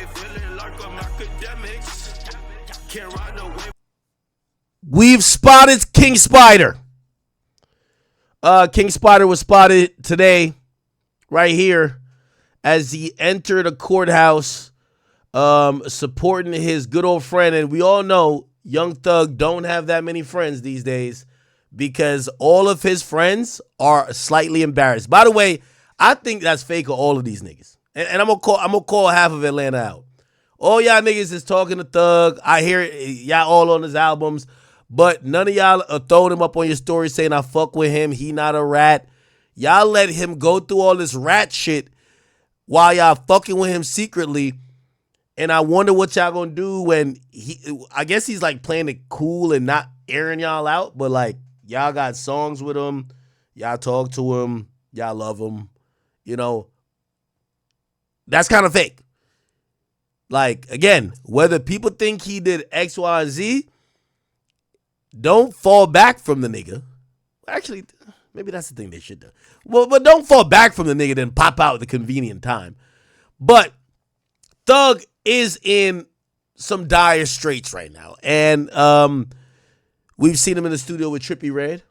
feeling like I'm Akademiks. Can't ride away. We've spotted King Spyda. King Spyda was spotted today, right here, as he entered a courthouse, supporting his good old friend. And we all know Young Thug don't have that many friends these days because all of his friends are slightly embarrassed. By the way, I think that's fake of all of these niggas. And I'm gonna call half of Atlanta out. All y'all niggas is talking to Thug. I hear it, y'all all on his albums, but none of y'all are throwing him up on your story saying I fuck with him. He not a rat. Y'all let him go through all this rat shit while y'all fucking with him secretly. And I wonder what y'all gonna do when I guess he's like playing it cool and not airing y'all out, but like y'all got songs with him. Y'all talk to him. Y'all love him. You know, that's kind of fake. Like, again, whether people think he did X, Y, and Z, don't fall back from the nigga. Actually, maybe that's the thing they should do. Well, but don't fall back from the nigga, then pop out at the convenient time. But Thug is in some dire straits right now. And we've seen him in the studio with Trippie Redd.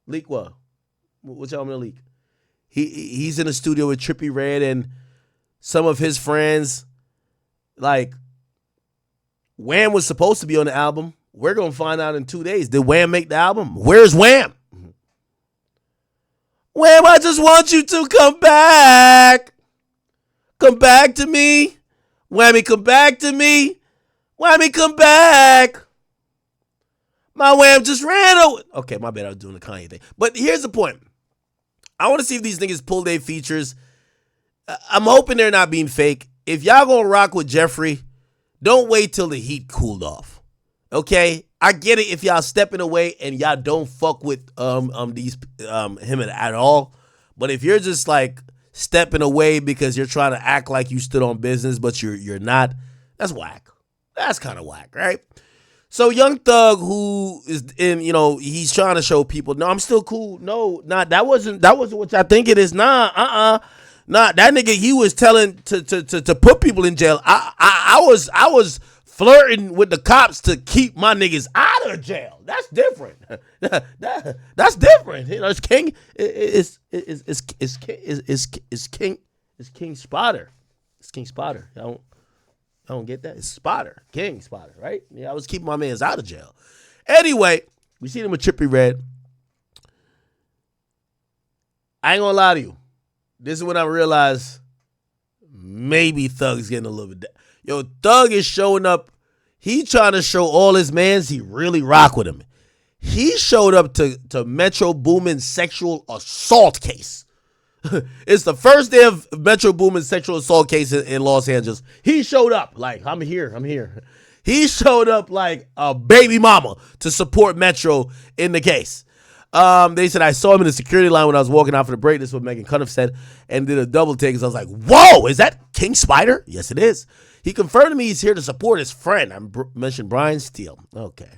Leak what? What y'all want me to leak? He's in the studio with Trippie Redd and some of his friends. Like, Wham was supposed to be on the album. We're going to find out in 2 days. Did Wham make the album? Where's Wham? Wham, I just want you to come back. Come back to me. Whammy, come back to me. Whammy, come back. My Wham just ran away. Okay, my bad. I was doing the Kanye thing. But here's the point. I want to see if these niggas pull their features. I'm hoping they're not being fake. If y'all gonna rock with Jeffrey, don't wait till the heat cooled off. Okay? I get it if y'all stepping away and y'all don't fuck with him at all. But if you're just like stepping away because you're trying to act like you stood on business, but you're not, that's whack. That's kind of whack, right? So Young Thug, who is in, he's trying to show people, no, I'm still cool. No, that wasn't what y'all think it is. Nah, that nigga, he was telling to put people in jail. I was flirting with the cops to keep my niggas out of jail. That's different. That's different. It's King. It's King Spyda. It's King Spyda. I don't get that. It's Spyda. King Spyda, right? Yeah, I was keeping my mans out of jail. Anyway, we seen him with Trippie Redd. I ain't gonna lie to you. This is when I realized maybe Thug's getting a little bit. Yo, Thug is showing up. He trying to show all his mans he really rock with him. He showed up to Metro Boomin sexual assault case. It's the first day of Metro Boomin's sexual assault case in Los Angeles. He showed up like, I'm here. He showed up like a baby mama to support Metro in the case. They said I saw him in the security line when I was walking out for the break. This is what Megan Cunniff said, and did a double take. So I was like, whoa, is that King Spyda? Yes, it is. He confirmed to me he's here to support his friend. I mentioned Brian Steele. Okay.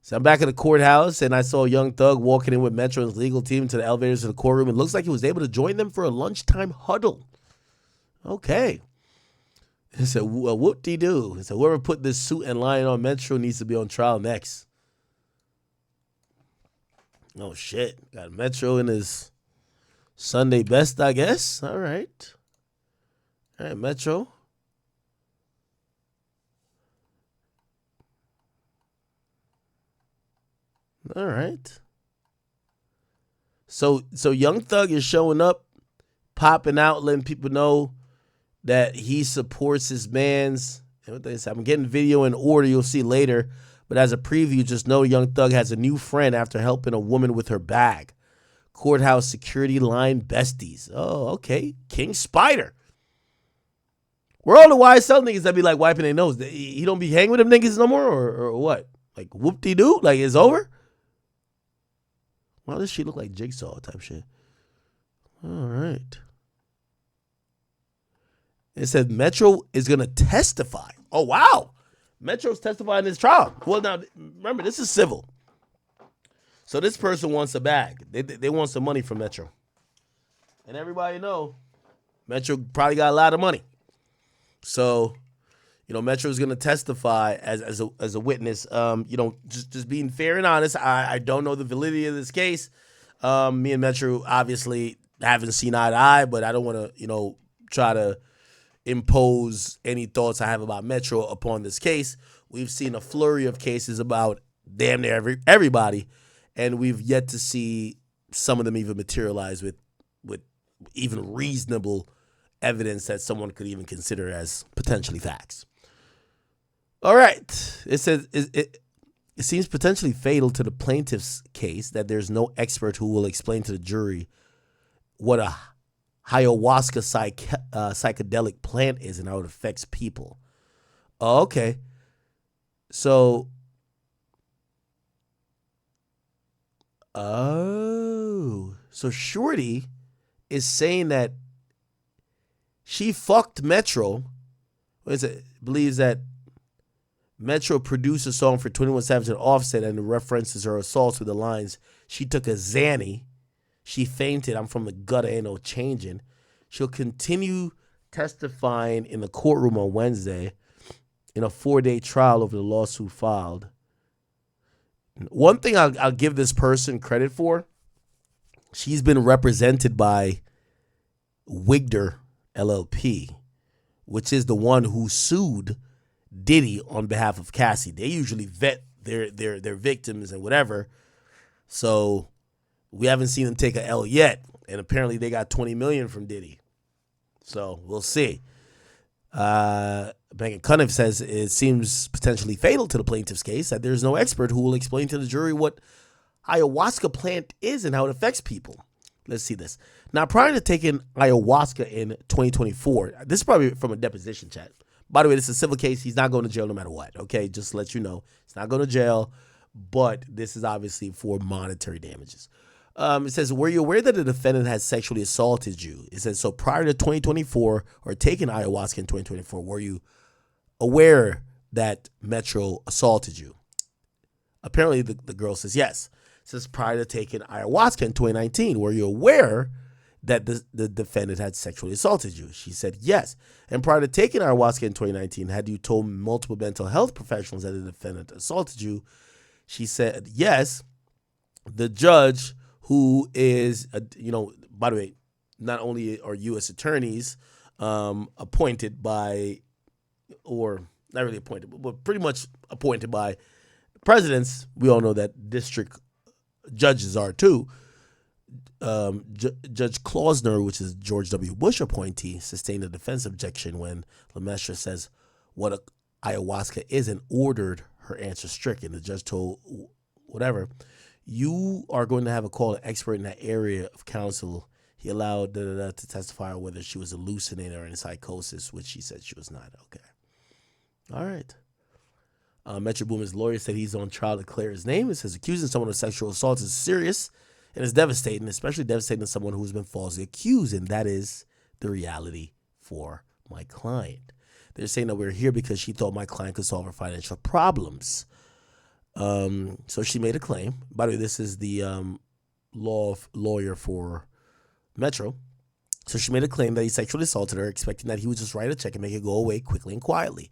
So I'm back at the courthouse, and I saw Young Thug walking in with Metro and his legal team to the elevators to the courtroom. It looks like he was able to join them for a lunchtime huddle. Okay. He said, whoop-de-doo. He said, whoever put this suit and lion on Metro needs to be on trial next. Oh, shit. Got Metro in his Sunday best, I guess. All right. All right, Metro. All right. So Young Thug is showing up, popping out, letting people know that he supports his mans. I'm getting video in order, you'll see later. But as a preview, just know Young Thug has a new friend after helping a woman with her bag. Courthouse security line besties. Oh, okay. King Spyda. Where all the YSL niggas that be like wiping their nose? He don't be hanging with them niggas no more or what? Like whoop-de-doo? Like it's over? Wow, this shit look like Jigsaw type shit. All right. It said Metro is going to testify. Oh, wow. Metro's testifying in this trial. Well, now, remember, this is civil. So this person wants a bag. They want some money from Metro. And everybody know Metro probably got a lot of money. So, Metro is going to testify as a witness. Just being fair and honest, I don't know the validity of this case. Me and Metro obviously haven't seen eye to eye, but I don't want to, try to impose any thoughts I have about Metro upon this case. We've seen a flurry of cases about damn near everybody, and we've yet to see some of them even materialize with even reasonable evidence that someone could even consider as potentially facts. All right. It says it seems potentially fatal to the plaintiff's case that there's no expert who will explain to the jury what a ayahuasca psychedelic plant is and how it affects people. Oh, okay. So, so Shorty is saying that she fucked Metro. Believes that Metro produced a song for 21 Savage and Offset and it references her assaults with the lines, "She took a Xanny. She fainted. I'm from the gutter. Ain't no changing." She'll continue testifying in the courtroom on Wednesday in a 4-day trial over the lawsuit filed. One thing I'll give this person credit for, she's been represented by Wigder LLP, which is the one who sued Diddy on behalf of Cassie. They usually vet their victims and whatever. So we haven't seen them take a L yet, and apparently they got $20 million from Diddy. So we'll see. Megan Cunniff says it seems potentially fatal to the plaintiff's case that there's no expert who will explain to the jury what ayahuasca plant is and how it affects people. Let's see this. Now, prior to taking ayahuasca in 2024, this is probably from a deposition chat. By the way, this is a civil case. He's not going to jail no matter what. Okay, just to let you know. He's not going to jail, but this is obviously for monetary damages. It says, were you aware that the defendant has sexually assaulted you? It says, so prior to 2024 or taking ayahuasca in 2024, were you aware that Metro assaulted you? Apparently, the girl says yes. It says, prior to taking ayahuasca in 2019, were you aware that the defendant had sexually assaulted you? She said yes. And prior to taking ayahuasca in 2019, had you told multiple mental health professionals that the defendant assaulted you? She said yes. The judge, who is, by the way, not only are U.S. attorneys appointed by, or not really appointed, but pretty much appointed by presidents. We all know that district judges are too. Judge Klausner, which is George W. Bush appointee, sustained a defense objection when Lemestre says what a ayahuasca is and ordered her answer stricken. The judge told whatever, you are going to have a call an expert in that area of counsel. He allowed to testify on whether she was hallucinating or in psychosis, which she said she was not. Okay. All right. Metro Boomin's lawyer said he's on trial to clear his name. It says accusing someone of sexual assault is serious and it's devastating, especially devastating to someone who's been falsely accused. And that is the reality for my client. They're saying that we're here because she thought my client could solve her financial problems. So she made a claim. By the way, this is the lawyer for Metro. So she made a claim that he sexually assaulted her, expecting that he would just write a check and make it go away quickly and quietly.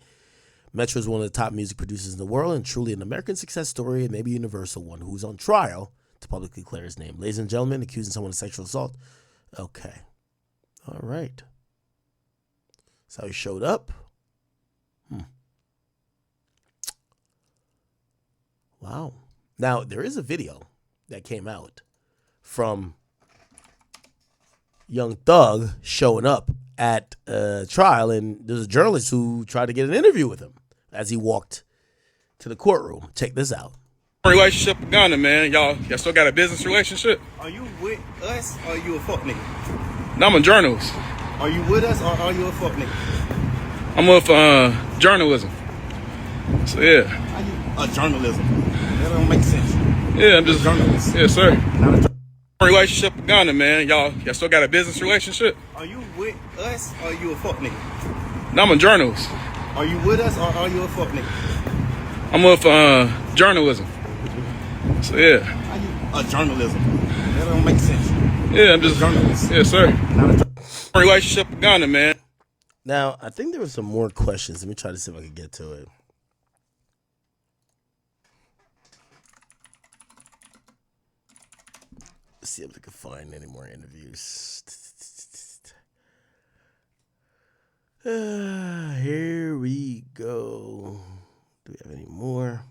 Metro is one of the top music producers in the world and truly an American success story and maybe a universal one who's on trial to publicly declare his name. Ladies and gentlemen, accusing someone of sexual assault. Okay. All right. That's how he showed up. Wow. Now, there is a video that came out from Young Thug showing up at a trial, and there's a journalist who tried to get an interview with him as he walked to the courtroom. Check this out. Relationship with Ghana, man. Y'all still got a business relationship? Are you with us or are you a fuck nigga? No, I'm a journalist. Are you with us or are you a fuck nigga? I'm with journalism. So yeah. How you journalism? That don't make sense. Yeah, I'm just journalist. Yes, sir. Relationship with Ghana, man. Y'all still got a business relationship? Are you with us or are you a fuck nigga? No, I'm a journalist. Are you with us or are you a fuck nigga? I'm with journalism. So yeah. How you journalism? That don't make sense. Yeah, I'm just journalist. Yes, sir. Relationship with Ghana, man. Now, I think there were some more questions. Let me try to see if I can get to it. Let's see if I can find any more interviews. Here we go. Do we have any more?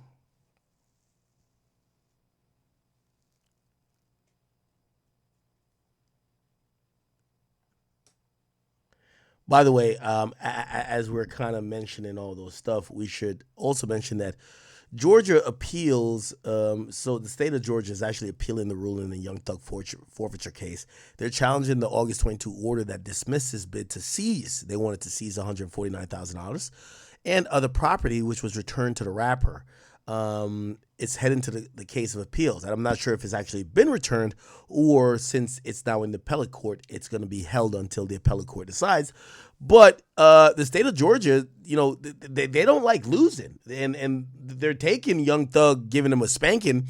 By the way, as we're kind of mentioning all those stuff, we should also mention that Georgia appeals. So the state of Georgia is actually appealing the ruling in the Young Thug forfeiture case. They're challenging the August 22 order that dismissed his bid to seize. They wanted to seize $149,000 and other property, which was returned to the rapper. It's heading to the case of appeals. And I'm not sure if it's actually been returned or since it's now in the appellate court, it's going to be held until the appellate court decides. But the state of Georgia, you know, they don't like losing. And they're taking Young Thug, giving him a spanking,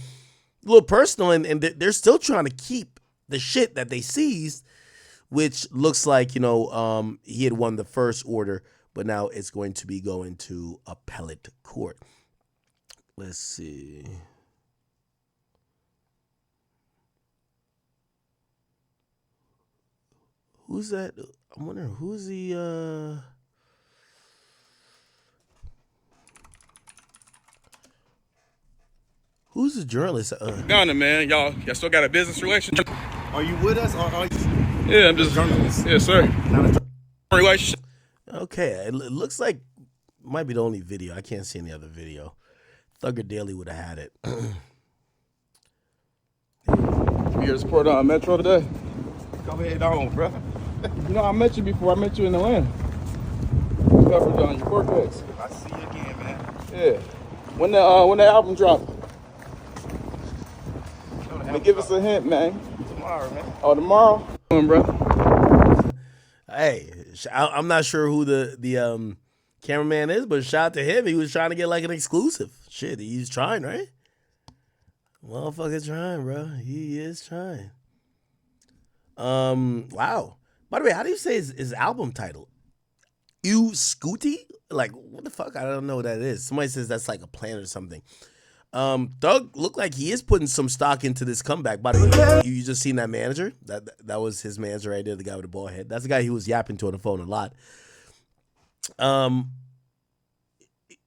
a little personal. And they're still trying to keep the shit that they seized, which looks like, you know, he had won the first order, but now it's going to be going to appellate court. Let's see. Who's that? I'm wondering who's the who's the journalist? Ghana, man. Y'all still got a business relationship? Are you with us or are you? Yeah, I'm just Journalist. Yes, sir. Relationship. Okay, it looks like might be the only video. I can't see any other video. Thugger Daily would have had it. You here to support Metro today? Go ahead on, brother. You know, I met you before. I met you in Atlanta. You covered on your court case. I see you again, man. Yeah. When the album drop? Give us a hint, man. Tomorrow, man. Oh, tomorrow? Bro. Hey, I'm not sure who the cameraman is, but shout out to him. He was trying to get like an exclusive. Shit, he's trying, right? Motherfucker trying, bro. He is trying. Wow. By the way, how do you say his album title? UY Scuti? Like, what the fuck? I don't know what that is. Somebody says that's like a plan or something. Thug looked like he is putting some stock into this comeback. By the way, you just seen that manager? That was his manager right there, the guy with the bald head. That's the guy he was yapping to on the phone a lot.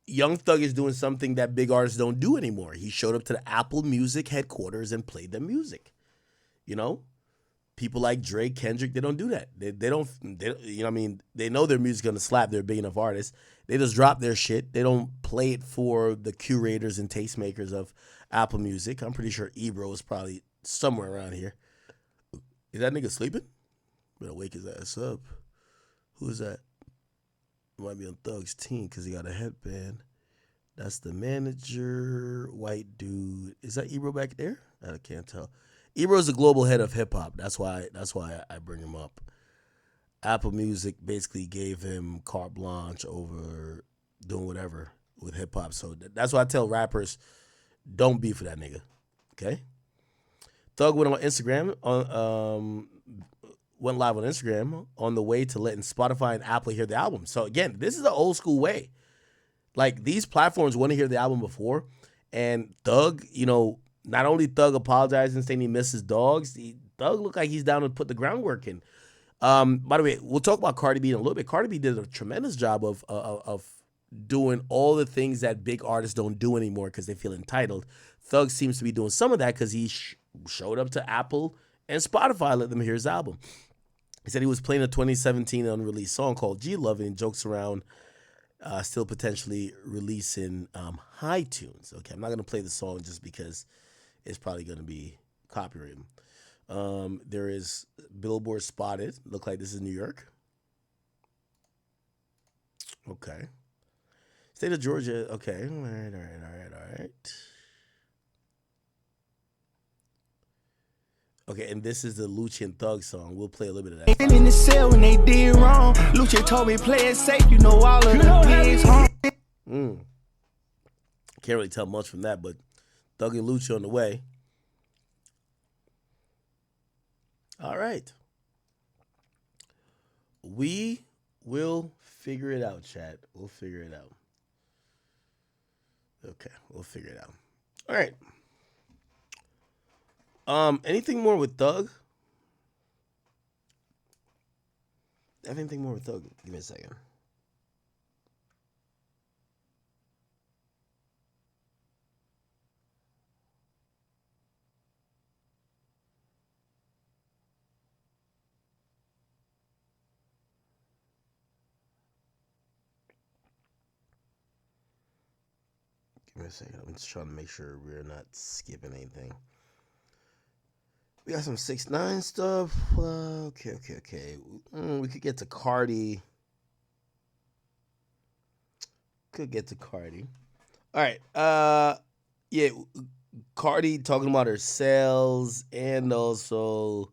Young Thug is doing something that big artists don't do anymore. He showed up to the Apple Music headquarters and played their music. You know, people like Drake, Kendrick, they don't do that. They don't, you know what I mean? They know their music's gonna slap. They're big enough artists. They just drop their shit. They don't play it for the curators and tastemakers of Apple Music. I'm pretty sure Ebro is probably somewhere around here. Is that nigga sleeping? Better wake his ass up. Who is that? Might be on Thug's team because he got a headband. That's the manager, white dude. Is that Ebro back there? I can't tell. Ebro's the global head of hip hop. That's why I bring him up. Apple Music basically gave him carte blanche over doing whatever with hip hop. So that's why I tell rappers, don't beef with that nigga. Okay? Thug went on Instagram went live on Instagram on the way to letting Spotify and Apple hear the album. So again, this is the old school way. Like, these platforms want to hear the album before, and Thug, you know, not only Thug apologizing, saying he misses dogs, Thug looked like he's down to put the groundwork in. By the way, we'll talk about Cardi B in a little bit. Cardi B did a tremendous job of doing all the things that big artists don't do anymore because they feel entitled. Thug seems to be doing some of that because he showed up to Apple and Spotify, let them hear his album. He said he was playing a 2017 unreleased song called G-Love and jokes around still potentially releasing high tunes. Okay, I'm not going to play the song just because it's probably going to be copyrighted. There is Billboard spotted. Look like this is New York. Okay. State of Georgia. Okay. All right. Okay, and this is the Lucci and Thug song. We'll play a little bit of that. In the cell when they did wrong. Lucci told me play it safe. You know all of the pigs home. Can't really tell much from that, but Thug and Lucci on the way. All right. We will figure it out, chat. We'll figure it out. Okay, we'll figure it out. All right. Anything more with Thug? Anything more with Thug? Give me a second. Give me a second. I'm just trying to make sure we're not skipping anything. We got some 6ix9ine stuff. Okay. We could get to Cardi. All right. Yeah. Cardi talking about her sales and also